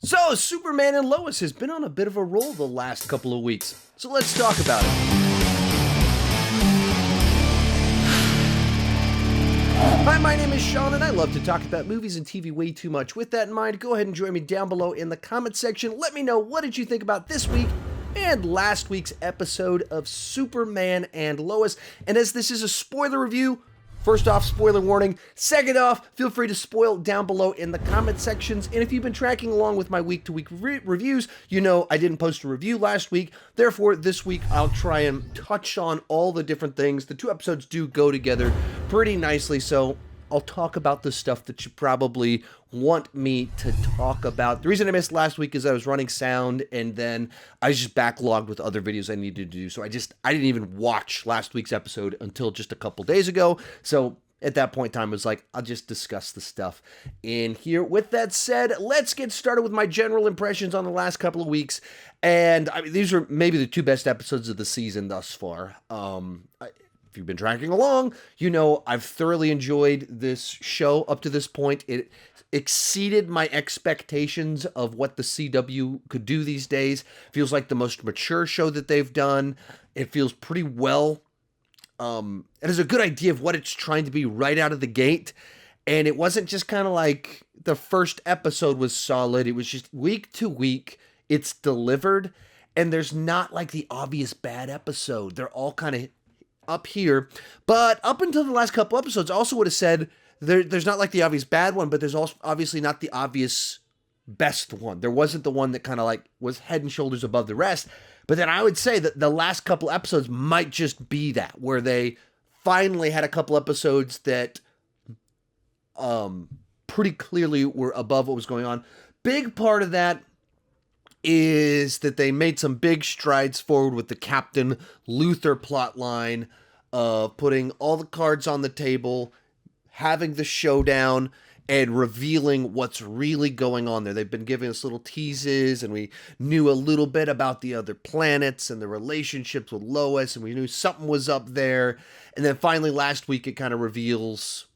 So, Superman and Lois has been on a bit of a roll the last couple of weeks. So let's talk about it. Hi, my name is Sean, and I love to talk about movies and TV way too much. With that in mind, go ahead and join me down below in the comment section. Let me know, what did you think about this week and last week's episode of Superman and Lois? And as this is a spoiler review, first off, spoiler warning. Second off, feel free to spoil down below in the comment sections. And if you've been tracking along with my week-to-week reviews, you know I didn't post a review last week. Therefore, this week I'll try and touch on all the different things. The two episodes do go together pretty nicely, so I'll talk about the stuff that you probably want me to talk about. The reason I missed last week is I was running sound, and then I was just backlogged with other videos I needed to do. So I didn't even watch last week's episode until just a couple days ago. So at that point in time, I was like, I'll just discuss the stuff in here. With that said, let's get started with my general impressions on the last couple of weeks. And I mean, these are maybe the two best episodes of the season thus far. If you've been tracking along, you know I've thoroughly enjoyed this show up to this point. It exceeded my expectations of what the CW could do these days. Feels like the most mature show that they've done. It feels pretty well. It has a good idea of what it's trying to be right out of the gate. And it wasn't just kind of like the first episode was solid. It was just week to week, it's delivered. And there's not like the obvious bad episode. They're all kind of up here, but up until the last couple episodes, I also would have said there's not like the obvious bad one, but there's also obviously not the obvious best one. There wasn't the one that kind of like was head and shoulders above the rest. But then I would say that the last couple episodes might just be that, where they finally had a couple episodes that pretty clearly were above what was going on. Big part of that is that they made some big strides forward with the Captain Luther plotline of putting all the cards on the table, having the showdown, and revealing what's really going on there. They've been giving us little teases, and we knew a little bit about the other planets and the relationships with Lois, and we knew something was up there. And then finally last week, it kind of reveals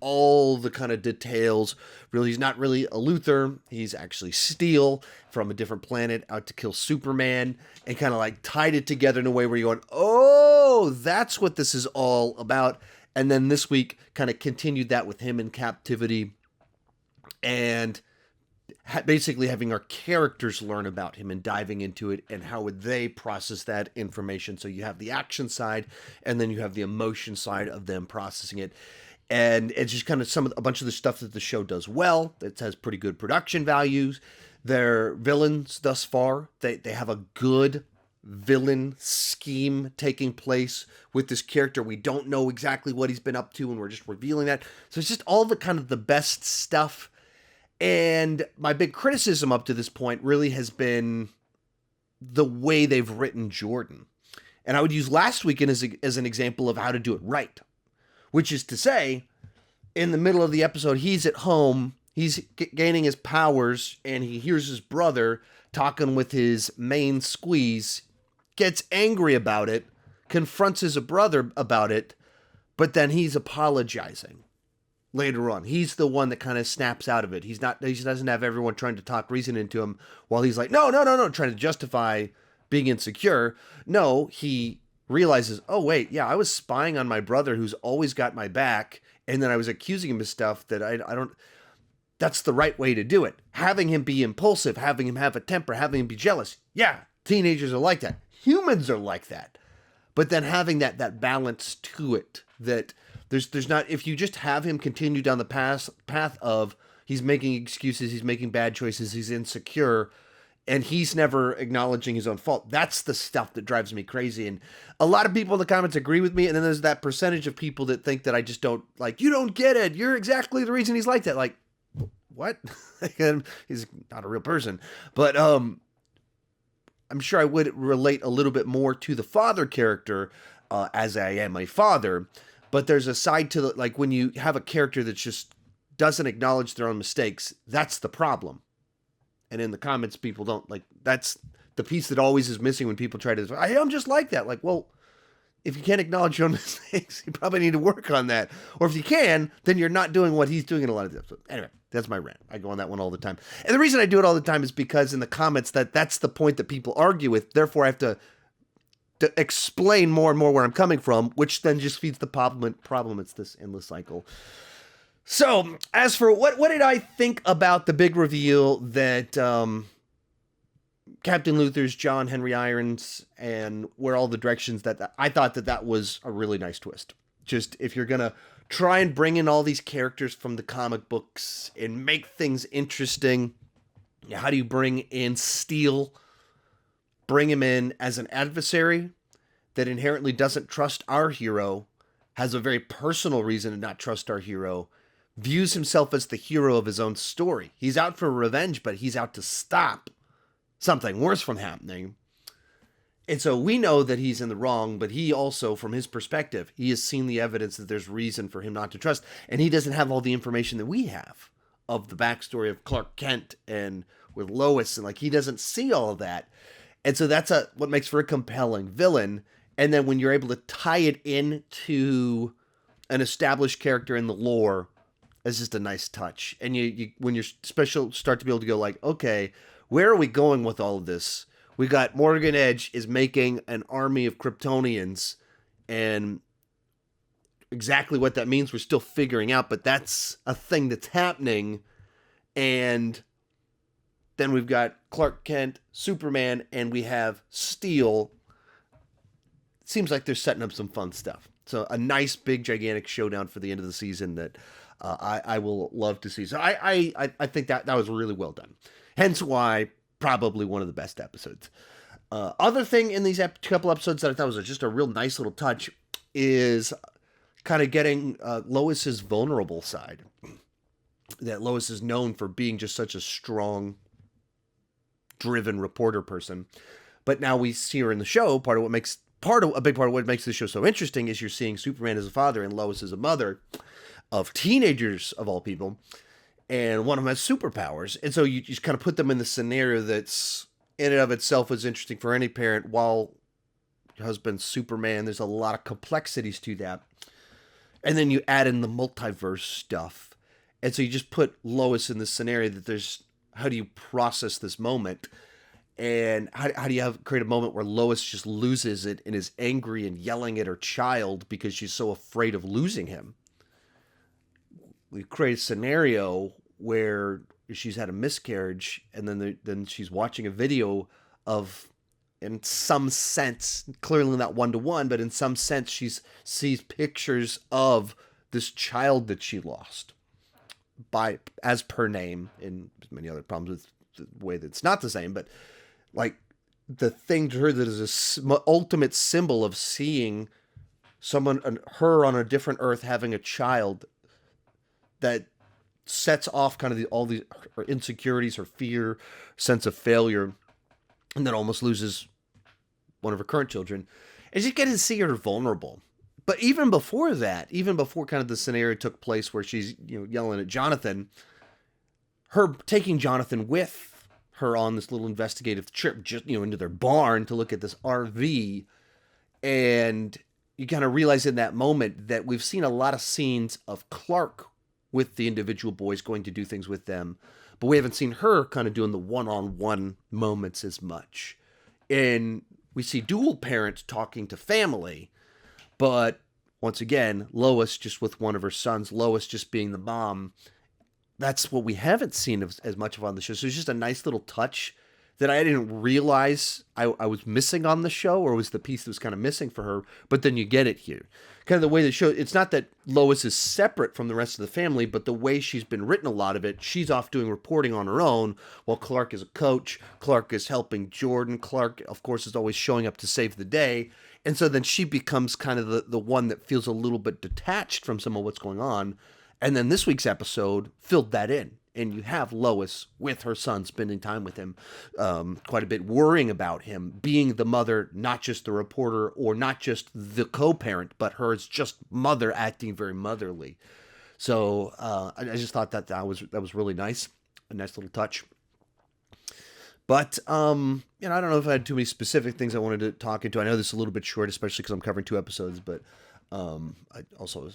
all the kind of details. Really, he's not really a Luthor. He's actually Steel from a different planet out to kill Superman, and kind of like tied it together in a way where you're going, oh, that's what this is all about. And then this week kind of continued that with him in captivity, and basically having our characters learn about him and diving into it and how would they process that information. So you have the action side, and then you have the emotion side of them processing it. And it's just kind of a bunch of the stuff that the show does well. It has pretty good production values. Their villains thus far, they have a good villain scheme taking place with this character. We don't know exactly what he's been up to, and we're just revealing that. So it's just all the kind of the best stuff. And my big criticism up to this point really has been the way they've written Jordan. And I would use last weekend as an example of how to do it right. Which is to say, in the middle of the episode, he's at home, he's gaining his powers, and he hears his brother talking with his main squeeze, gets angry about it, confronts his brother about it, but then he's apologizing later on. He's the one that kind of snaps out of it. He doesn't have everyone trying to talk reason into him while he's like, no, trying to justify being insecure. No, he realizes, oh wait, yeah, I was spying on my brother who's always got my back, and then I was accusing him of stuff that I don't, that's the right way to do it. Having him be impulsive, having him have a temper, having him be jealous. Yeah, teenagers are like that. Humans are like that. But then having that balance to it, that there's not, if you just have him continue down the path of he's making excuses, he's making bad choices, he's insecure, and he's never acknowledging his own fault. That's the stuff that drives me crazy. And a lot of people in the comments agree with me. And then there's that percentage of people that think that I just don't, like, you don't get it. You're exactly the reason he's like that. Like, what? He's not a real person. But I'm sure I would relate a little bit more to the father character as I am a father. But there's a side to like when you have a character that just doesn't acknowledge their own mistakes, that's the problem. And in the comments, people don't like, that's the piece that always is missing when people try to, I'm just like that. Like, well, if you can't acknowledge your own mistakes, you probably need to work on that. Or if you can, then you're not doing what he's doing in a lot of episodes. Anyway, That's my rant. I go on that one all the time. And the reason I do it all the time is because in the comments that's the point that people argue with. Therefore, I have to explain more and more where I'm coming from, which then just feeds the problem. It's this endless cycle. So, as for what did I think about the big reveal that Captain Luther's John Henry Irons, and where all the directions that I thought that was a really nice twist. Just if you're going to try and bring in all these characters from the comic books and make things interesting, how do you bring in Steel? Bring him in as an adversary that inherently doesn't trust our hero, has a very personal reason to not trust our hero, views himself as the hero of his own story. He's out for revenge, but he's out to stop something worse from happening. And so we know that he's in the wrong, but he also, from his perspective, he has seen the evidence that there's reason for him not to trust. And he doesn't have all the information that we have of the backstory of Clark Kent and with Lois. And he doesn't see all of that. And so that's what makes for a compelling villain. And then when you're able to tie it into an established character in the lore, it's just a nice touch. And you when you're special, start to be able to go okay, where are we going with all of this? We got Morgan Edge is making an army of Kryptonians, and exactly what that means we're still figuring out, but that's a thing that's happening. And then we've got Clark Kent, Superman, and we have Steel. It seems like they're setting up some fun stuff. So a nice, big, gigantic showdown for the end of the season that I will love to see. So I think that was really well done. Hence why probably one of the best episodes. Other thing in these couple episodes that I thought was just a real nice little touch is kind of getting Lois's vulnerable side. That Lois is known for being just such a strong, driven reporter person. But now we see her in the show. A big part of what makes the show so interesting is you're seeing Superman as a father and Lois as a mother of teenagers of all people. And one of them has superpowers. And so you just kind of put them in the scenario that's in and of itself is interesting for any parent. While your husband's Superman, there's a lot of complexities to that. And then you add in the multiverse stuff. And so you just put Lois in this scenario that how do you process this moment? And how do you create a moment where Lois just loses it and is angry and yelling at her child because she's so afraid of losing him? We create a scenario where she's had a miscarriage, and then she's watching a video of, in some sense, clearly not one-to-one, but in some sense, she sees pictures of this child that she lost as per name, and many other problems with the way that it's not the same, but the thing to her that is a ultimate symbol of seeing her on a different Earth having a child that sets off kind of all these her insecurities, her fear, sense of failure, and then almost loses one of her current children. And you get to see her vulnerable. But even before that, even before kind of the scenario took place where she's yelling at Jonathan, her taking Jonathan with her on this little investigative trip, just into their barn to look at this RV, and you kind of realize in that moment that we've seen a lot of scenes of Clark with the individual boys going to do things with them, but we haven't seen her kind of doing the one-on-one moments as much. And we see dual parents talking to family, but once again, Lois just with one of her sons, Lois just being the mom. That's what we haven't seen as much of on the show. So it's just a nice little touch that I didn't realize I was missing on the show, or was the piece that was kind of missing for her, but then you get it here. Kind of the way the show, it's not that Lois is separate from the rest of the family, but the way she's been written a lot of it, she's off doing reporting on her own, while Clark is a coach, Clark is helping Jordan, Clark, of course, is always showing up to save the day, and so then she becomes kind of the one that feels a little bit detached from some of what's going on, and then this week's episode filled that in. And you have Lois with her son spending time with him quite a bit, worrying about him, being the mother, not just the reporter or not just the co-parent, but her as just mother, acting very motherly. So I just thought that was really nice, a nice little touch. But I don't know if I had too many specific things I wanted to talk into. I know this is a little bit short, especially because I'm covering 2 episodes, but I also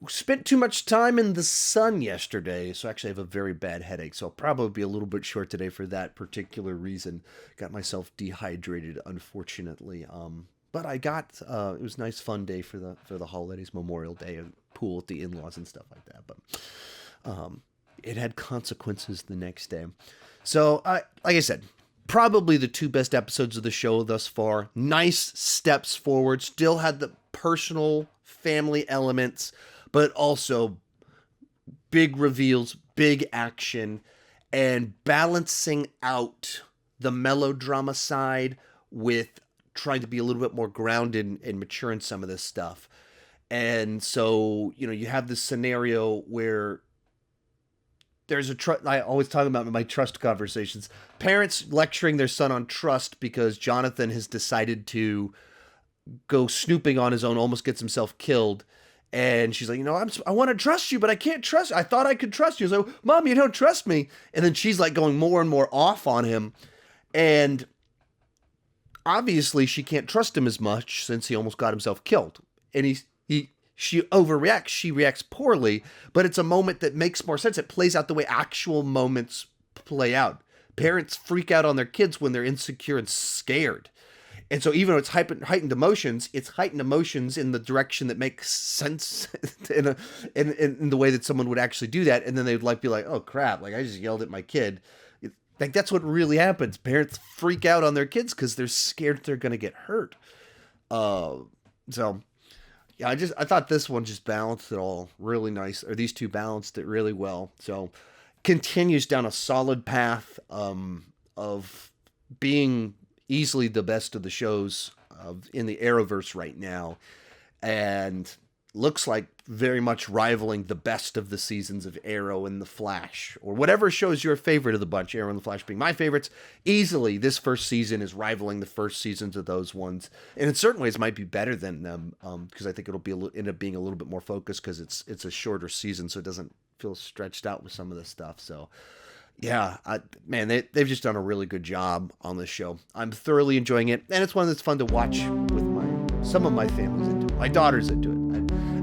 spent too much time in the sun yesterday, so actually I have a very bad headache, so I'll probably be a little bit short today for that particular reason. Got myself dehydrated, unfortunately. But I got it was a nice fun day for the holidays, Memorial Day, and pool with the in-laws and stuff like that. But it had consequences the next day. So like I said, probably the two best episodes of the show thus far. Nice steps forward. Still had the personal family elements, but also big reveals, big action, and balancing out the melodrama side with trying to be a little bit more grounded and mature in some of this stuff. And so, you have this scenario where there's I always talk about in my trust conversations, parents lecturing their son on trust because Jonathan has decided to go snooping on his own, almost gets himself killed. And she's like, I want to trust you, but I can't trust you. I thought I could trust you. So, Mom, you don't trust me. And then she's like going more and more off on him. And obviously she can't trust him as much since he almost got himself killed. And she overreacts. She reacts poorly, but it's a moment that makes more sense. It plays out the way actual moments play out. Parents freak out on their kids when they're insecure and scared. And so even though it's heightened emotions, it's heightened emotions in the direction that makes sense in the way that someone would actually do that. And then they'd be like, oh crap, I just yelled at my kid. That's what really happens. Parents freak out on their kids because they're scared they're going to get hurt. So yeah, I thought this one just balanced it all really nice, or these two balanced it really well. So continues down a solid path of being easily the best of the shows in the Arrowverse right now, and looks like very much rivaling the best of the seasons of Arrow and The Flash, or whatever show is your favorite of the bunch, Arrow and The Flash being my favorites. Easily, this first season is rivaling the first seasons of those ones, and in certain ways might be better than them, because I think it'll end up being a little bit more focused because it's a shorter season, so it doesn't feel stretched out with some of this stuff. So yeah, they've just done a really good job on this show. I'm thoroughly enjoying it, and it's one that's fun to watch with some of my family's into it. My daughter's into it.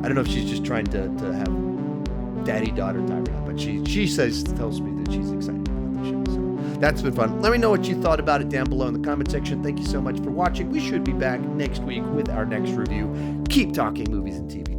I don't know if she's just trying to have daddy-daughter time or not, but she tells me that she's excited about the show. So that's been fun. Let me know what you thought about it down below in the comment section. Thank you so much for watching. We should be back next week with our next review. Keep talking movies and TV.